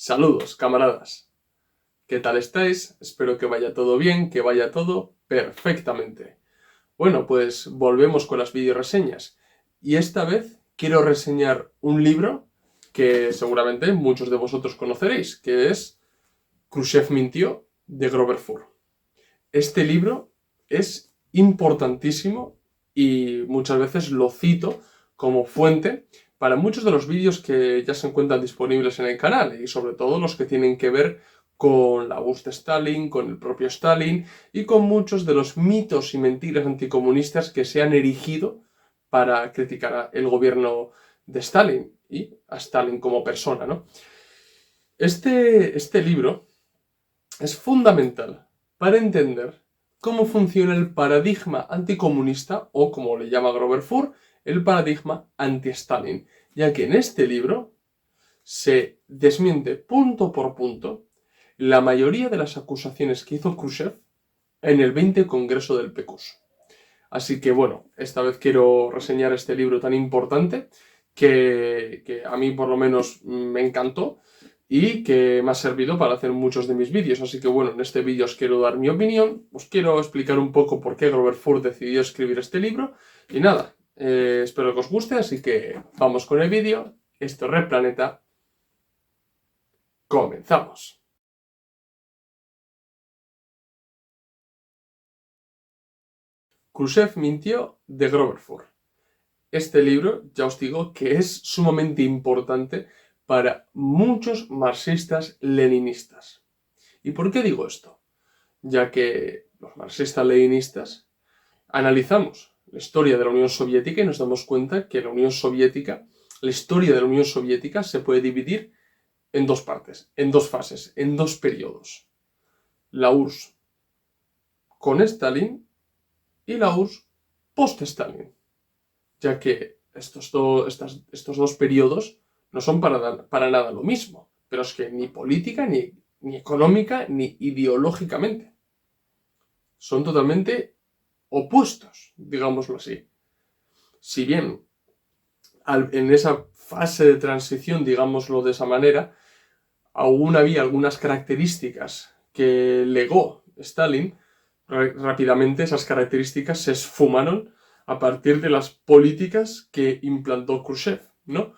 Saludos, camaradas. ¿Qué tal estáis? Espero que vaya todo bien, que vaya todo perfectamente. Bueno, pues volvemos con las videoreseñas. Y esta vez quiero reseñar un libro que seguramente muchos de vosotros conoceréis, que es Khrushchev mintió, de Grover Furr. Este libro es importantísimo y muchas veces lo cito como fuente para muchos de los vídeos que ya se encuentran disponibles en el canal y sobre todo los que tienen que ver con la URSS de Stalin, con el propio Stalin y con muchos de los mitos y mentiras anticomunistas que se han erigido para criticar el gobierno de Stalin y a Stalin como persona, ¿no? Este libro es fundamental para entender cómo funciona el paradigma anticomunista, o como le llama Grover Furr, el paradigma anti-Stalin, ya que en este libro se desmiente punto por punto la mayoría de las acusaciones que hizo Khrushchev en el 20 Congreso del PQS. Así que bueno, esta vez quiero reseñar este libro tan importante que a mí por lo menos me encantó y que me ha servido para hacer muchos de mis vídeos. Así que bueno, en este vídeo os quiero dar mi opinión, os quiero explicar un poco por qué Grover Furr decidió escribir este libro y nada, espero que os guste, así que vamos con el vídeo. Esto es Red Planeta. Comenzamos. Khrushchev mintió, de Grover Furr. Este libro, ya os digo, que es sumamente importante para muchos marxistas-leninistas. ¿Y por qué digo esto? Ya que los marxistas-leninistas analizamos la historia de la Unión Soviética y nos damos cuenta que la historia de la Unión Soviética se puede dividir en dos partes, en dos fases, en dos periodos. La URSS con Stalin y la URSS post-Stalin, ya que estos dos periodos no son para nada lo mismo, pero es que ni política, ni económica, ni ideológicamente. Son totalmente opuestos, digámoslo así. Si bien en esa fase de transición, digámoslo de esa manera, aún había algunas características que legó Stalin, rápidamente esas características se esfumaron a partir de las políticas que implantó Khrushchev, ¿no?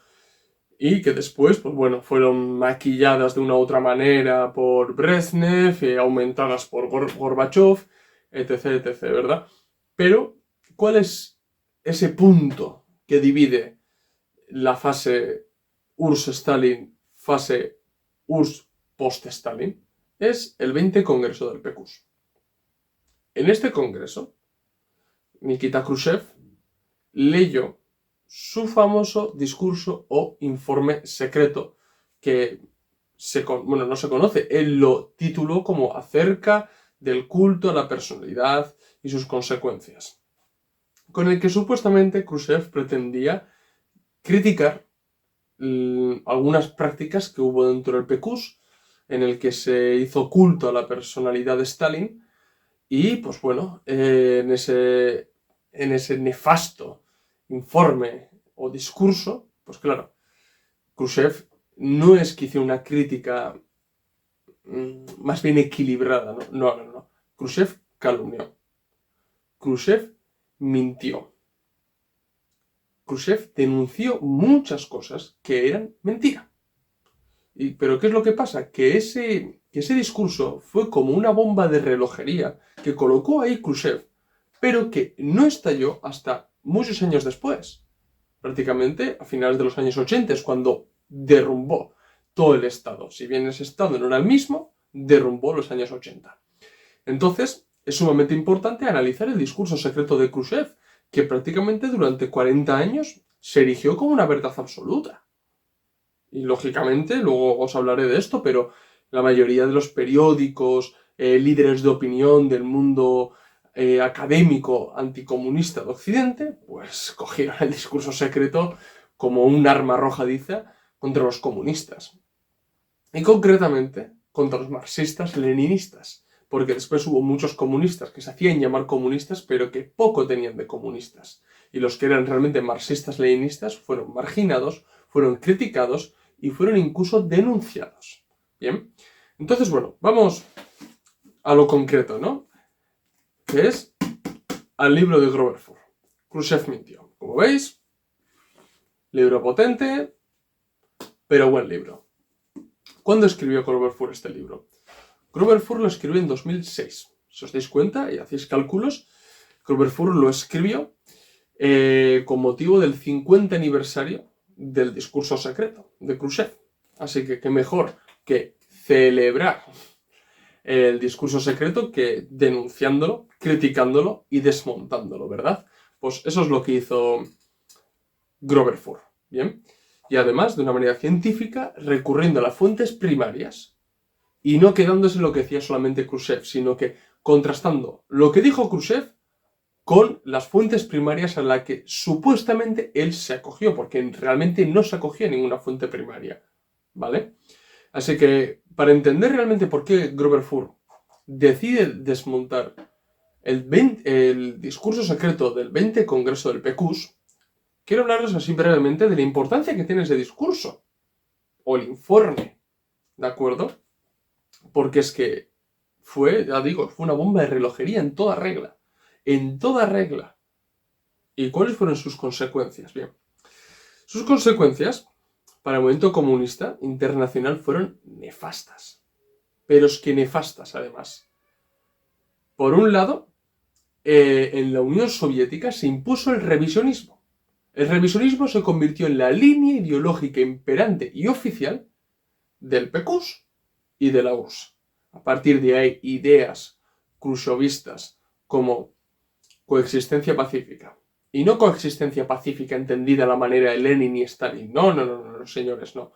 Y que después, pues bueno, fueron maquilladas de una u otra manera por Brezhnev, aumentadas por Gorbachev, etc., etc., ¿verdad? Pero, ¿cuál es ese punto que divide la fase URSS-Stalin, fase URSS post-Stalin? Es el 20 Congreso del PQS. En este congreso, Nikita Khrushchev leyó su famoso discurso o informe secreto que no se conoce. Él lo tituló como acerca del culto a la personalidad y sus consecuencias, con el que supuestamente Khrushchev pretendía criticar algunas prácticas que hubo dentro del PQS, en el que se hizo culto a la personalidad de Stalin y, pues bueno, en ese nefasto informe o discurso, pues claro, Khrushchev no es que hizo una crítica más bien equilibrada, ¿no? No. Khrushchev calumnió. Khrushchev mintió. Khrushchev denunció muchas cosas que eran mentira. Pero ¿qué es lo que pasa? Que ese discurso fue como una bomba de relojería que colocó ahí Khrushchev, pero que no estalló hasta muchos años después. Prácticamente a finales de los años 80 es cuando derrumbó todo el Estado. Si bien ese Estado no era el mismo, derrumbó los años 80. Entonces, es sumamente importante analizar el discurso secreto de Khrushchev, que prácticamente durante 40 años se erigió como una verdad absoluta. Y lógicamente, luego os hablaré de esto, pero la mayoría de los periódicos, líderes de opinión del mundo académico anticomunista de Occidente, pues cogieron el discurso secreto como un arma arrojadiza contra los comunistas. Y concretamente contra los marxistas-leninistas, porque después hubo muchos comunistas que se hacían llamar comunistas, pero que poco tenían de comunistas. Y los que eran realmente marxistas-leninistas fueron marginados, fueron criticados y fueron incluso denunciados. Bien, entonces, bueno, vamos a lo concreto, ¿no? Que es al libro de Grover Furr. Khrushchev mintió. Como veis, libro potente, pero buen libro. ¿Cuándo escribió Grover Furr este libro? Grover Furr lo escribió en 2006. Si os dais cuenta y hacéis cálculos, Grover Furr lo escribió con motivo del 50 aniversario del discurso secreto de Khrushchev. Así que qué mejor que celebrar el discurso secreto que denunciándolo, criticándolo y desmontándolo, ¿verdad? Pues eso es lo que hizo Grover Furr, ¿bien? Y además, de una manera científica, recurriendo a las fuentes primarias y no quedándose en lo que decía solamente Khrushchev, sino que contrastando lo que dijo Khrushchev con las fuentes primarias a las que supuestamente él se acogió, porque realmente no se acogió a ninguna fuente primaria, ¿vale? Así que, para entender realmente por qué Grover Furr decide desmontar el discurso secreto del 20 Congreso del PQS, quiero hablaros así brevemente de la importancia que tiene ese discurso, o el informe, ¿de acuerdo? Porque es que fue, ya digo, fue una bomba de relojería en toda regla. En toda regla. ¿Y cuáles fueron sus consecuencias? Bien, sus consecuencias para el movimiento comunista internacional fueron nefastas. Pero es que nefastas, además. Por un lado, en la Unión Soviética se impuso el revisionismo. El revisionismo se convirtió en la línea ideológica imperante y oficial del PQS y de la URSS. A partir de ahí, ideas khrushchevistas como coexistencia pacífica. Y no coexistencia pacífica entendida a la manera de Lenin y Stalin. No, señores, no.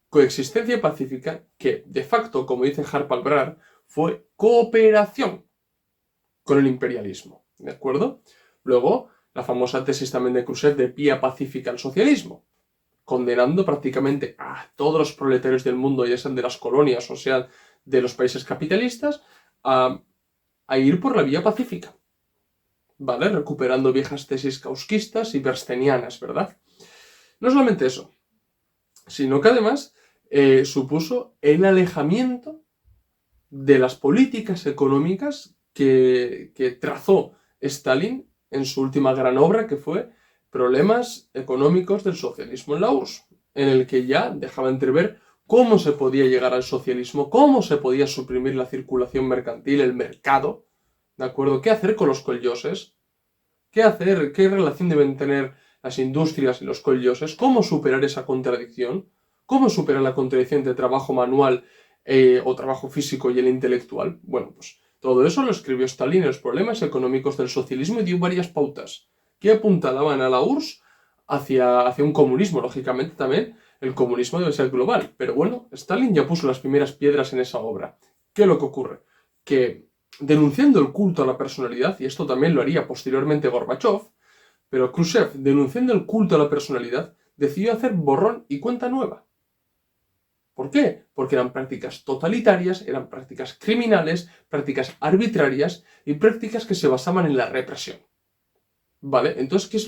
Coexistencia pacífica que, de facto, como dice Harpal Brar, fue cooperación con el imperialismo. ¿De acuerdo? Luego, la famosa tesis también de Khrushchev de vía pacífica al socialismo, condenando prácticamente a todos los proletarios del mundo, ya sean de las colonias o sean de los países capitalistas, a ir por la vía pacífica. ¿Vale? Recuperando viejas tesis kausquistas y berstenianas, ¿verdad? No solamente eso, sino que además supuso el alejamiento de las políticas económicas que trazó Stalin en su última gran obra, que fue Problemas económicos del socialismo en la URSS, en el que ya dejaba entrever cómo se podía llegar al socialismo, cómo se podía suprimir la circulación mercantil, el mercado, ¿de acuerdo? ¿Qué hacer con los colloses? ¿Qué hacer? ¿Qué relación deben tener las industrias y los colloses? ¿Cómo superar esa contradicción? ¿Cómo superar la contradicción entre trabajo manual o trabajo físico y el intelectual? Bueno, pues todo eso lo escribió Stalin en los problemas económicos del socialismo y dio varias pautas que apuntalaban a la URSS hacia un comunismo. Lógicamente también el comunismo debe ser global. Pero bueno, Stalin ya puso las primeras piedras en esa obra. ¿Qué es lo que ocurre? Que denunciando el culto a la personalidad, y esto también lo haría posteriormente Gorbachev, pero Khrushchev, denunciando el culto a la personalidad, decidió hacer borrón y cuenta nueva. ¿Por qué? Porque eran prácticas totalitarias, eran prácticas criminales, prácticas arbitrarias y prácticas que se basaban en la represión. ¿Vale? Entonces, ¿qué es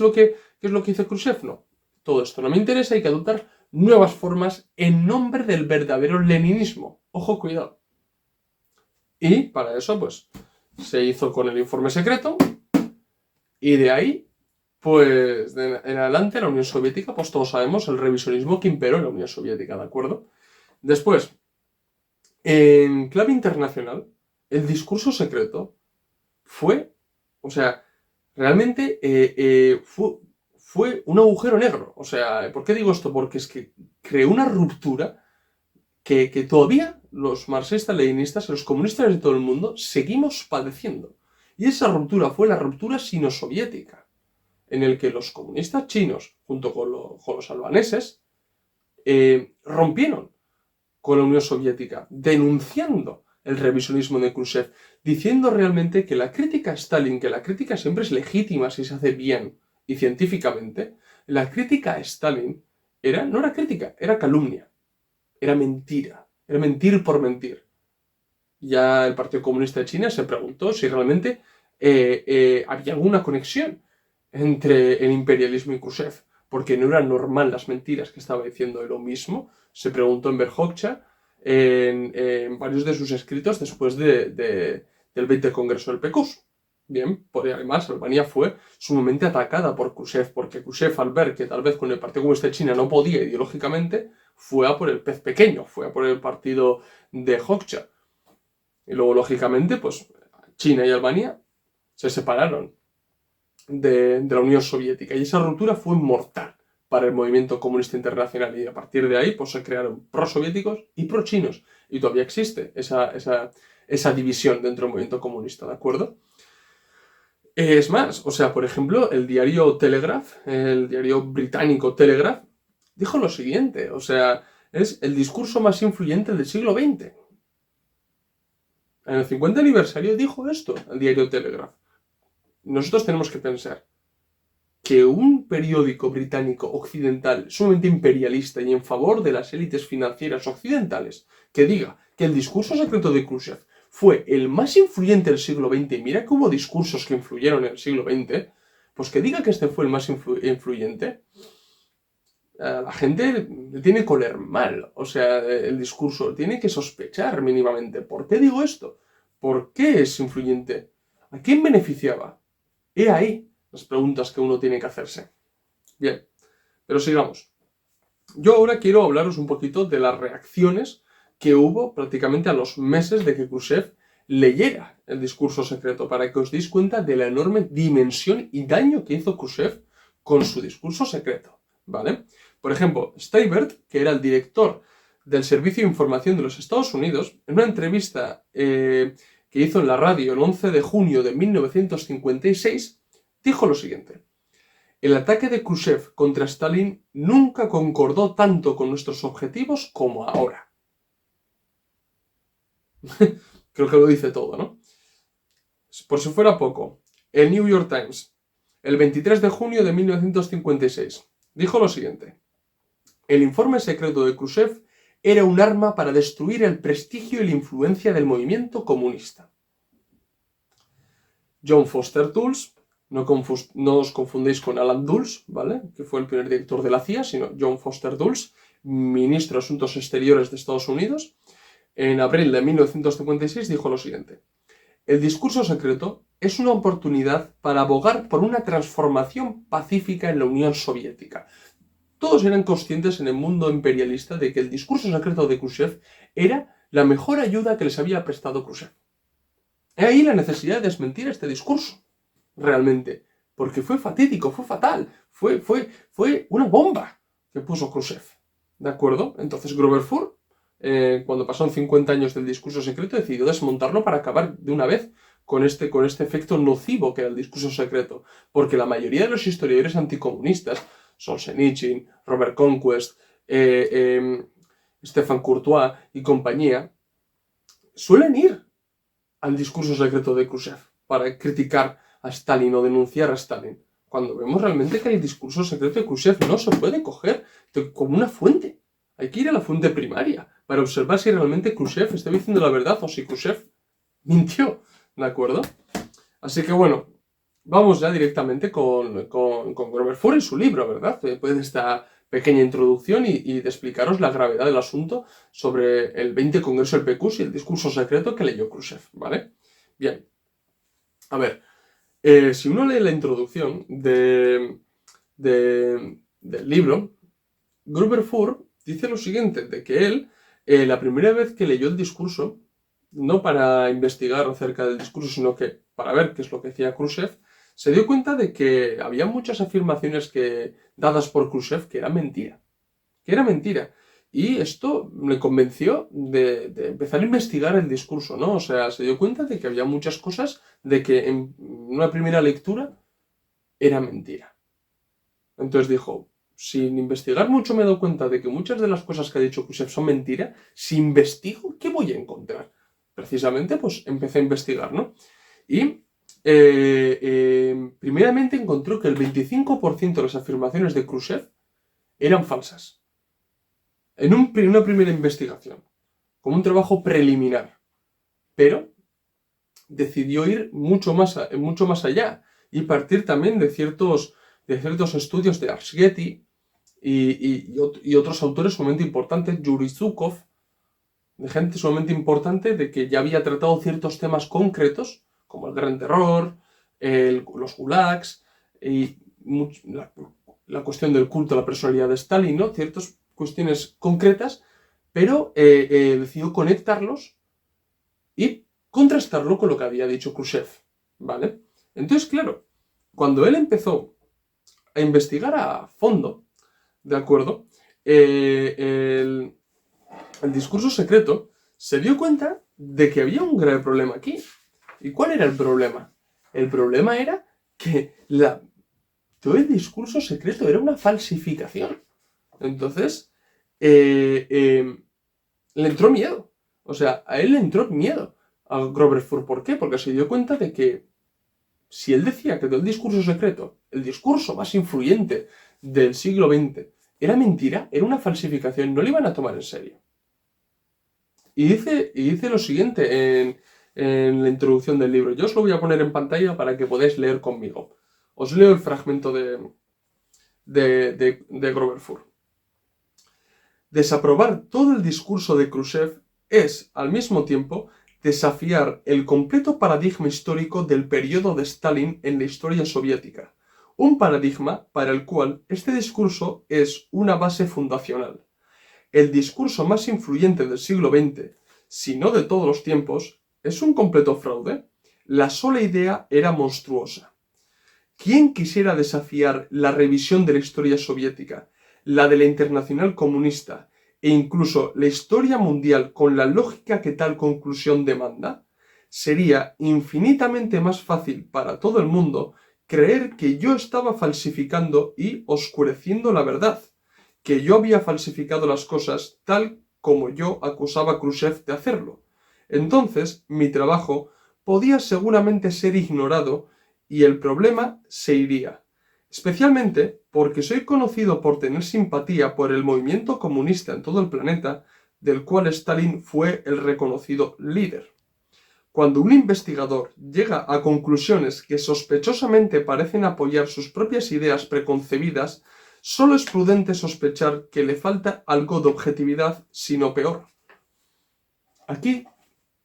lo que hizo Khrushchev? No. Todo esto no me interesa, hay que adoptar nuevas formas en nombre del verdadero leninismo. Ojo, cuidado. Y para eso, pues, se hizo con el informe secreto y de ahí, pues, en adelante la Unión Soviética, pues todos sabemos el revisionismo que imperó en la Unión Soviética, ¿de acuerdo? Después, en clave internacional, el discurso secreto fue, o sea, realmente fue un agujero negro. O sea, ¿por qué digo esto? Porque es que creó una ruptura que todavía los marxistas-leninistas y los comunistas de todo el mundo seguimos padeciendo. Y esa ruptura fue la ruptura sino-soviética, en el que los comunistas chinos, junto con los albaneses, rompieron con la Unión Soviética, denunciando el revisionismo de Khrushchev, diciendo realmente que la crítica a Stalin, que la crítica siempre es legítima si se hace bien y científicamente, la crítica a Stalin no era crítica, era calumnia, era mentira, era mentir por mentir. Ya el Partido Comunista de China se preguntó si realmente había alguna conexión entre el imperialismo y Khrushchev, porque no eran normal las mentiras que estaba diciendo él mismo. Se preguntó en Verkhovcha en varios de sus escritos después del 20 Congreso del PQS. Bien, porque además Albania fue sumamente atacada por Khrushchev, porque Khrushchev, al ver que tal vez con el Partido Comunista de China no podía ideológicamente, fue a por el pez pequeño, fue a por el partido de Hoxha. Y luego, lógicamente, pues China y Albania se separaron de la Unión Soviética, y esa ruptura fue mortal para el movimiento comunista internacional, y a partir de ahí pues se crearon prosoviéticos y prochinos, y todavía existe esa división dentro del movimiento comunista, ¿de acuerdo? Es más, o sea, por ejemplo, el diario Telegraph, el diario británico Telegraph, dijo lo siguiente, o sea, es el discurso más influyente del siglo XX. En el 50 aniversario dijo esto, el diario Telegraph. Nosotros tenemos que pensar que un periódico británico occidental sumamente imperialista y en favor de las élites financieras occidentales, que diga que el discurso secreto de Khrushchev fue el más influyente del siglo XX, y mira que hubo discursos que influyeron en el siglo XX, pues que diga que este fue el más influyente, la gente le tiene que oler mal, o sea, el discurso tiene que sospechar mínimamente. ¿Por qué digo esto? ¿Por qué es influyente? ¿A quién beneficiaba? He ahí las preguntas que uno tiene que hacerse. Bien, pero sigamos. Yo ahora quiero hablaros un poquito de las reacciones que hubo prácticamente a los meses de que Khrushchev leyera el discurso secreto, para que os deis cuenta de la enorme dimensión y daño que hizo Khrushchev con su discurso secreto, ¿vale? Por ejemplo, Steibert, que era el director del Servicio de Información de los Estados Unidos, en una entrevista que hizo en la radio el 11 de junio de 1956, dijo lo siguiente: el ataque de Khrushchev contra Stalin nunca concordó tanto con nuestros objetivos como ahora. Creo que lo dice todo, ¿no? Por si fuera poco, el New York Times, el 23 de junio de 1956, dijo lo siguiente: el informe secreto de Khrushchev era un arma para destruir el prestigio y la influencia del movimiento comunista. John Foster Dulles, no os confundéis con Alan Dulles, ¿vale?, que fue el primer director de la CIA, sino John Foster Dulles, ministro de Asuntos Exteriores de Estados Unidos, en abril de 1956 dijo lo siguiente: el discurso secreto es una oportunidad para abogar por una transformación pacífica en la Unión Soviética. Todos eran conscientes en el mundo imperialista de que el discurso secreto de Khrushchev era la mejor ayuda que les había prestado Khrushchev. He ahí la necesidad de desmentir este discurso, realmente, porque fue fatídico, fue fatal, fue una bomba que puso Khrushchev, ¿de acuerdo? Entonces Grover Furr, cuando pasaron 50 años del discurso secreto, decidió desmontarlo para acabar de una vez con este efecto nocivo que era el discurso secreto, porque la mayoría de los historiadores anticomunistas, Solzhenitsyn, Robert Conquest, Stefan Courtois y compañía, suelen ir al discurso secreto de Khrushchev para criticar a Stalin o denunciar a Stalin, cuando vemos realmente que el discurso secreto de Khrushchev no se puede coger como una fuente. Hay que ir a la fuente primaria para observar si realmente Khrushchev está diciendo la verdad o si Khrushchev mintió, ¿de acuerdo? Así que bueno, vamos ya directamente con Grover Furr y su libro, ¿verdad? Después de esta pequeña introducción y de explicaros la gravedad del asunto sobre el 20 Congreso del PQS y el discurso secreto que leyó Khrushchev, ¿vale? Bien, a ver, si uno lee la introducción del libro, Grover Furr dice lo siguiente, de que él, la primera vez que leyó el discurso, no para investigar acerca del discurso, sino que para ver qué es lo que decía Khrushchev, se dio cuenta de que había muchas afirmaciones dadas por Khrushchev que eran mentira. Y esto le convenció de empezar a investigar el discurso, ¿no? O sea, se dio cuenta de que había muchas cosas de que en una primera lectura era mentira. Entonces dijo: sin investigar mucho me he dado cuenta de que muchas de las cosas que ha dicho Khrushchev son mentira. Si investigo, ¿qué voy a encontrar? Precisamente, pues empecé a investigar, ¿no? Y primeramente encontró que el 25% de las afirmaciones de Khrushchev eran falsas. En una primera investigación, como un trabajo preliminar. Pero decidió ir mucho más allá y partir también de ciertos estudios de Ars Getty y otros autores sumamente importantes, Yuri Zhukov, de gente sumamente importante, de que ya había tratado ciertos temas concretos, como el Gran Terror, los gulags, y la cuestión del culto a la personalidad de Stalin, ¿no? Ciertas cuestiones concretas, pero decidió conectarlos y contrastarlo con lo que había dicho Khrushchev, ¿vale? Entonces, claro, cuando él empezó a investigar a fondo, ¿de acuerdo? El discurso secreto, se dio cuenta de que había un grave problema aquí. ¿Y cuál era el problema? El problema era que todo el discurso secreto era una falsificación. Entonces, le entró miedo. O sea, a él le entró miedo a Grover Furr. ¿Por qué? Porque se dio cuenta de que si él decía que todo el discurso secreto, el discurso más influyente del siglo XX, era mentira, era una falsificación, no le iban a tomar en serio. Y dice lo siguiente en la introducción del libro. Yo os lo voy a poner en pantalla para que podáis leer conmigo. Os leo el fragmento de Grover Furr. Desaprobar todo el discurso de Khrushchev es, al mismo tiempo, desafiar el completo paradigma histórico del periodo de Stalin en la historia soviética. Un paradigma para el cual este discurso es una base fundacional. El discurso más influyente del siglo XX, si no de todos los tiempos, es un completo fraude. La sola idea era monstruosa. ¿Quién quisiera desafiar la revisión de la historia soviética, la de la Internacional Comunista e incluso la historia mundial con la lógica que tal conclusión demanda? Sería infinitamente más fácil para todo el mundo creer que yo estaba falsificando y oscureciendo la verdad, que yo había falsificado las cosas tal como yo acusaba a Khrushchev de hacerlo. Entonces, mi trabajo podía seguramente ser ignorado y el problema se iría. Especialmente porque soy conocido por tener simpatía por el movimiento comunista en todo el planeta, del cual Stalin fue el reconocido líder. Cuando un investigador llega a conclusiones que sospechosamente parecen apoyar sus propias ideas preconcebidas, solo es prudente sospechar que le falta algo de objetividad, sino peor. Aquí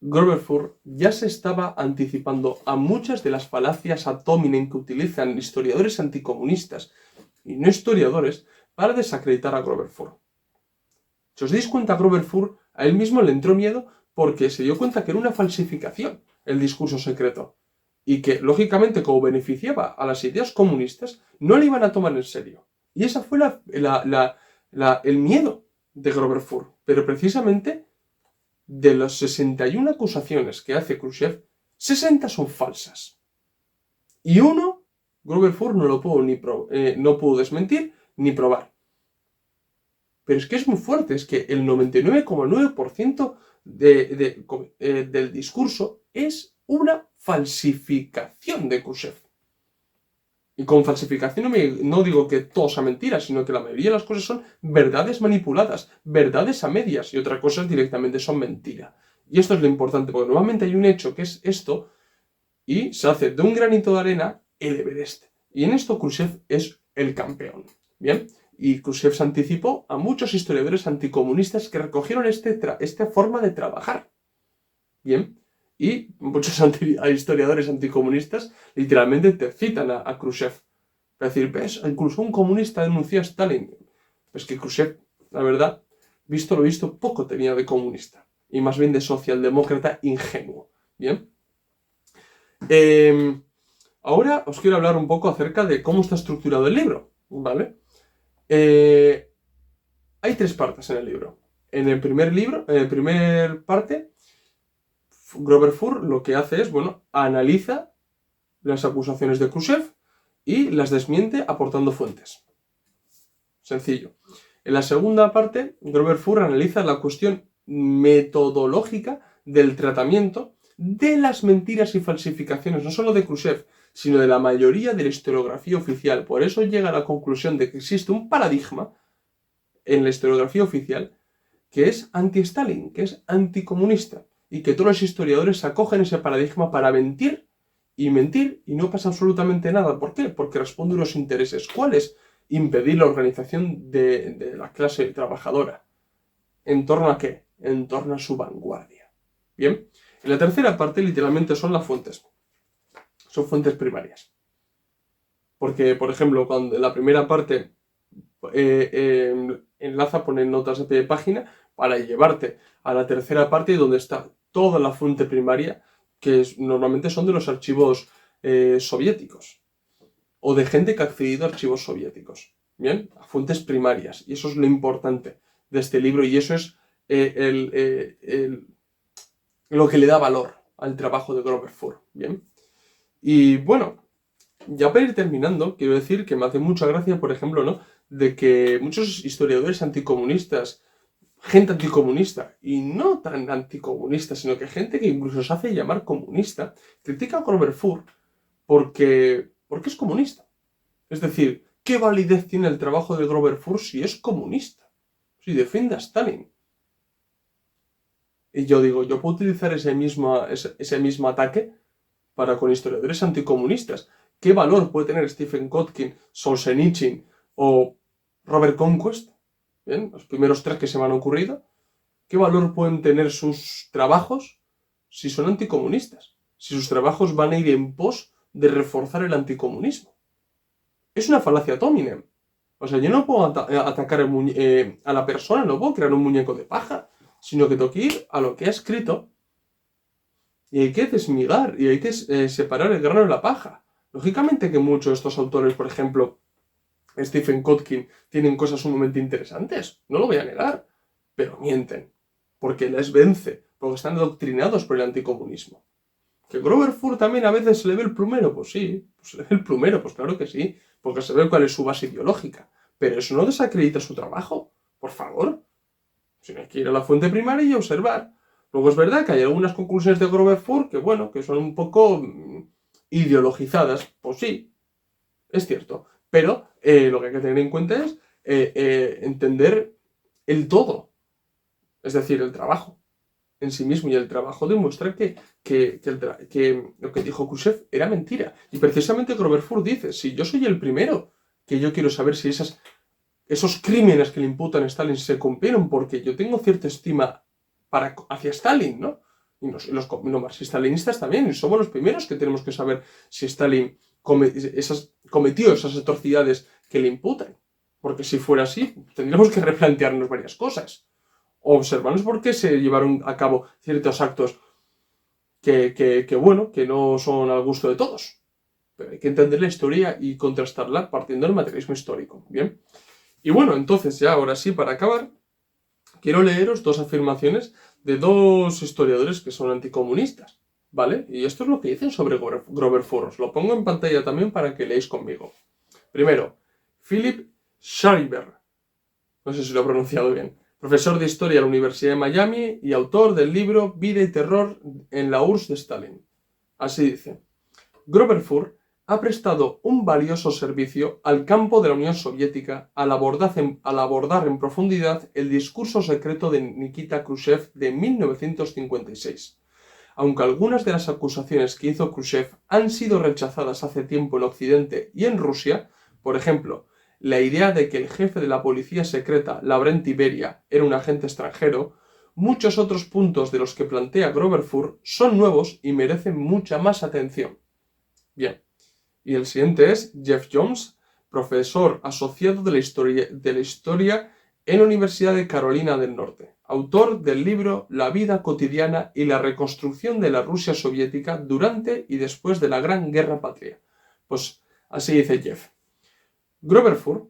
Grover Furr ya se estaba anticipando a muchas de las falacias ad hominem que utilizan historiadores anticomunistas y no historiadores para desacreditar a Grover Furr. Si os dais cuenta, Grover Furr a él mismo le entró miedo porque se dio cuenta que era una falsificación el discurso secreto y que, lógicamente, como beneficiaba a las ideas comunistas, no le iban a tomar en serio. Y esa fue el miedo de Grover Furr. Pero precisamente de las 61 acusaciones que hace Khrushchev, 60 son falsas. Y uno, Grover Furr no lo pudo no pudo desmentir ni probar. Pero es que es muy fuerte, es que el 99,9% del discurso es una falsificación de Khrushchev. Y con falsificación no digo que todo sea mentira, sino que la mayoría de las cosas son verdades manipuladas, verdades a medias, y otras cosas directamente son mentira. Y esto es lo importante, porque normalmente hay un hecho que es esto, y se hace de un granito de arena el Everest. Y en esto Khrushchev es el campeón. ¿Bien? Y Khrushchev se anticipó a muchos historiadores anticomunistas que recogieron esta forma de trabajar. ¿Bien? Y muchos historiadores anticomunistas literalmente te citan a Khrushchev. Es decir, ¿ves? Incluso un comunista denunció a Stalin. Pues que Khrushchev, la verdad, visto lo visto, poco tenía de comunista. Y más bien de socialdemócrata ingenuo. ¿Bien? Ahora os quiero hablar un poco acerca de cómo está estructurado el libro. ¿Vale? Hay 3 partes en el libro. En el primer parte, Grover Furr lo que hace es, analiza las acusaciones de Khrushchev y las desmiente aportando fuentes. Sencillo. En la segunda parte, Grover Furr analiza la cuestión metodológica del tratamiento de las mentiras y falsificaciones, no solo de Khrushchev, sino de la mayoría de la historiografía oficial. Por eso llega a la conclusión de que existe un paradigma en la historiografía oficial que es anti-Stalin, que es anticomunista, y que todos los historiadores acogen ese paradigma para mentir y no pasa absolutamente nada. ¿Por qué? Porque responde a unos intereses. ¿Cuáles? Impedir la organización de la clase trabajadora. ¿En torno a qué? En torno a su vanguardia. Bien, y la tercera parte literalmente son las fuentes. Son fuentes primarias. Porque, por ejemplo, cuando en la primera parte enlaza, pone notas de pie de página para llevarte a la tercera parte donde está toda la fuente primaria, que normalmente son de los archivos soviéticos o de gente que ha accedido a archivos soviéticos. Bien, a fuentes primarias. Y eso es lo importante de este libro y eso es lo que le da valor al trabajo de Grover Furr. Bien. Y bueno, ya para ir terminando, quiero decir que me hace mucha gracia, por ejemplo, ¿no?, de que muchos historiadores anticomunistas, gente anticomunista, y no tan anticomunista, sino que gente que incluso se hace llamar comunista, critica a Grover Furr porque es comunista. Es decir, ¿qué validez tiene el trabajo de Grover Furr si es comunista? Si defiende a Stalin. Y yo digo, yo puedo utilizar ese mismo ataque para con historiadores anticomunistas. ¿Qué valor puede tener Stephen Kotkin, Solzhenitsyn o Robert Conquest? ¿Bien? Los primeros tres que se me han ocurrido. ¿Qué valor pueden tener sus trabajos si son anticomunistas? Si sus trabajos van a ir en pos de reforzar el anticomunismo. Es una falacia ad hominem. O sea, yo no puedo atacar a la persona, no puedo crear un muñeco de paja, sino que tengo que ir a lo que ha escrito y hay que desmigar y hay que separar el grano de la paja. Lógicamente que muchos de estos autores, por ejemplo, Stephen Kotkin, tienen cosas sumamente interesantes, no lo voy a negar, pero mienten, porque les vence, porque están adoctrinados por el anticomunismo. ¿Que Grover Furr también a veces se le ve el plumero? Pues sí, pues se le ve el plumero, pues claro que sí, porque se ve cuál es su base ideológica, pero eso no desacredita su trabajo, por favor. Si hay que ir a la fuente primaria y observar. Luego es verdad que hay algunas conclusiones de Grover Furr que, bueno, que son un poco ideologizadas. Pues sí, es cierto. Pero lo que hay que tener en cuenta es entender el todo. Es decir, el trabajo en sí mismo. Y el trabajo demuestra que lo que dijo Khrushchev era mentira. Y precisamente Grover Furr dice, si yo soy el primero, que yo quiero saber si esos crímenes que le imputan a Stalin se cumplieron, porque yo tengo cierta estima hacia Stalin, ¿no? Y los marxistas-leninistas también, y somos los primeros que tenemos que saber si Stalin cometió esas atrocidades que le imputan. Porque si fuera así, tendríamos que replantearnos varias cosas. O observarnos por qué se llevaron a cabo ciertos actos que no son al gusto de todos. Pero hay que entender la historia y contrastarla partiendo del materialismo histórico, ¿bien? Y bueno, entonces ya ahora sí, para acabar, quiero leeros dos afirmaciones de dos historiadores que son anticomunistas, ¿vale? Y esto es lo que dicen sobre Grover Furr. Os lo pongo en pantalla también para que leáis conmigo. Primero, Philip Schreiber, no sé si lo he pronunciado bien, profesor de historia de la Universidad de Miami y autor del libro Vida y terror en la URSS de Stalin. Así dice, Grover Furr ha prestado un valioso servicio al campo de la Unión Soviética al abordar en profundidad el discurso secreto de Nikita Khrushchev de 1956. Aunque algunas de las acusaciones que hizo Khrushchev han sido rechazadas hace tiempo en Occidente y en Rusia, por ejemplo, la idea de que el jefe de la policía secreta, Lavrent Beria, era un agente extranjero, muchos otros puntos de los que plantea Grover Furr son nuevos y merecen mucha más atención. Bien. Y el siguiente es Jeff Jones, profesor asociado de la historia en la Universidad de Carolina del Norte, autor del libro La vida cotidiana y la reconstrucción de la Rusia soviética durante y después de la Gran Guerra Patria. Pues así dice Jeff. Grover Furr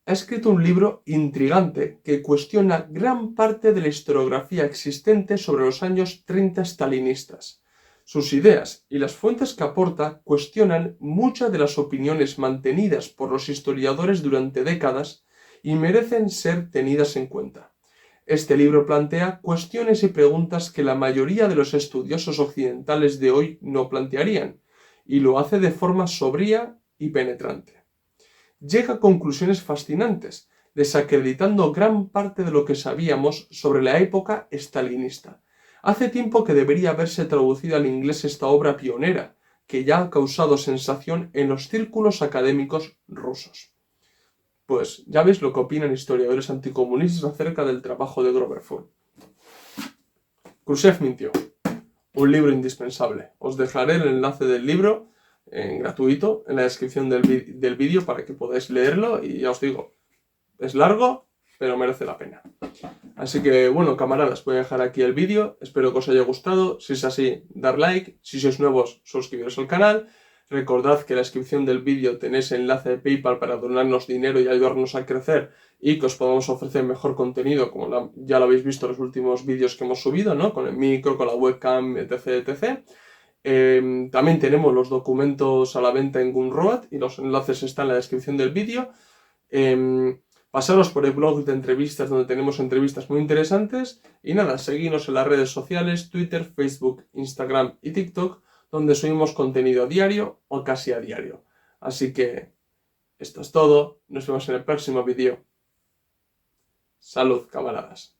ha escrito un libro intrigante que cuestiona gran parte de la historiografía existente sobre los años 30 stalinistas. Sus ideas y las fuentes que aporta cuestionan muchas de las opiniones mantenidas por los historiadores durante décadas y merecen ser tenidas en cuenta. Este libro plantea cuestiones y preguntas que la mayoría de los estudiosos occidentales de hoy no plantearían, y lo hace de forma sobria y penetrante. Llega a conclusiones fascinantes, desacreditando gran parte de lo que sabíamos sobre la época stalinista. Hace tiempo que debería haberse traducido al inglés esta obra pionera, que ya ha causado sensación en los círculos académicos rusos. Pues ya veis lo que opinan historiadores anticomunistas acerca del trabajo de Grover Ford. Khrushchev mintió. Un libro indispensable. Os dejaré el enlace del libro gratuito en la descripción del vídeo para que podáis leerlo y ya os digo, es largo, pero merece la pena. Así que bueno, camaradas, voy a dejar aquí el vídeo, espero que os haya gustado, si es así, dar like, si sois nuevos, suscribiros al canal, recordad que en la descripción del vídeo tenéis el enlace de PayPal para donarnos dinero y ayudarnos a crecer y que os podamos ofrecer mejor contenido, como ya lo habéis visto en los últimos vídeos que hemos subido, ¿no? Con el micro, con la webcam, etc, etc. También tenemos los documentos a la venta en Gumroad y los enlaces están en la descripción del vídeo. Pasaros por el blog de entrevistas donde tenemos entrevistas muy interesantes y nada, seguidnos en las redes sociales, Twitter, Facebook, Instagram y TikTok, donde subimos contenido a diario o casi a diario. Así que esto es todo, nos vemos en el próximo vídeo. Salud, camaradas.